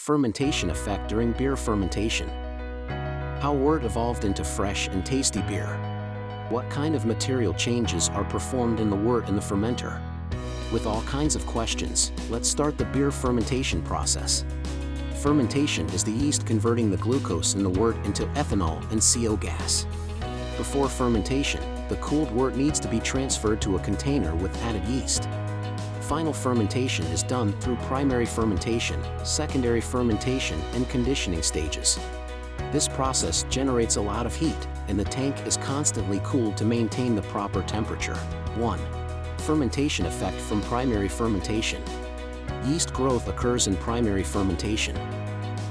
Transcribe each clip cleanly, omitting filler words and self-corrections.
Fermentation effect during beer fermentation. How wort evolved into fresh and tasty beer. What kind of material changes are performed in the wort and the fermenter? With all kinds of questions, let's start the beer fermentation process. Fermentation is the yeast converting the glucose in the wort into ethanol and CO gas. Before fermentation, the cooled wort needs to be transferred to a container with added yeast. Final fermentation is done through primary fermentation, secondary fermentation, and conditioning stages. This process generates a lot of heat, and the tank is constantly cooled to maintain the proper temperature. 1. Fermentation effect from primary fermentation. Yeast growth occurs in primary fermentation.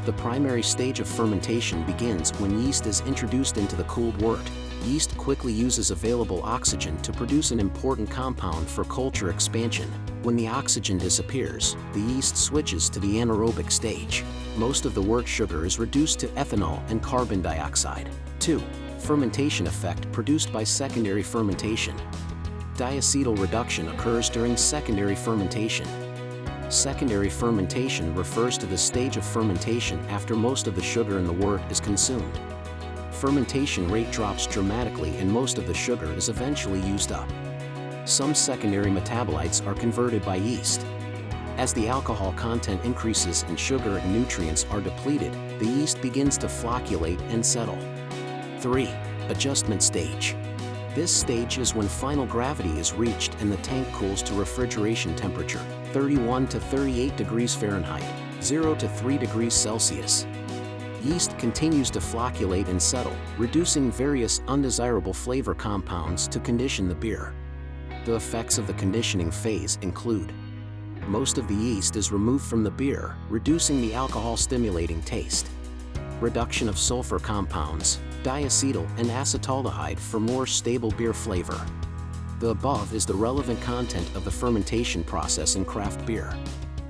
The primary stage of fermentation begins when yeast is introduced into the cooled wort. Yeast quickly uses available oxygen to produce an important compound for culture expansion. When the oxygen disappears, the yeast switches to the anaerobic stage. Most of the wort sugar is reduced to ethanol and carbon dioxide. 2. Fermentation effect produced by secondary fermentation. Diacetyl reduction occurs during secondary fermentation. Secondary fermentation refers to the stage of fermentation after most of the sugar in the wort is consumed. Fermentation rate drops dramatically and most of the sugar is eventually used up. Some secondary metabolites are converted by yeast. As the alcohol content increases and sugar and nutrients are depleted, the yeast begins to flocculate and settle. 3. Adjustment stage. This stage is when final gravity is reached and the tank cools to refrigeration temperature, 31 to 38 degrees Fahrenheit, 0 to 3 degrees Celsius. Yeast continues to flocculate and settle, reducing various undesirable flavor compounds to condition the beer. The effects of the conditioning phase include: most of the yeast is removed from the beer, reducing the alcohol-stimulating taste. Reduction of sulfur compounds, diacetyl and acetaldehyde for more stable beer flavor. The above is the relevant content of the fermentation process in craft beer.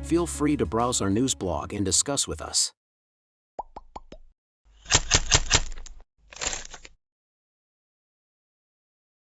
Feel free to browse our news blog and discuss with us.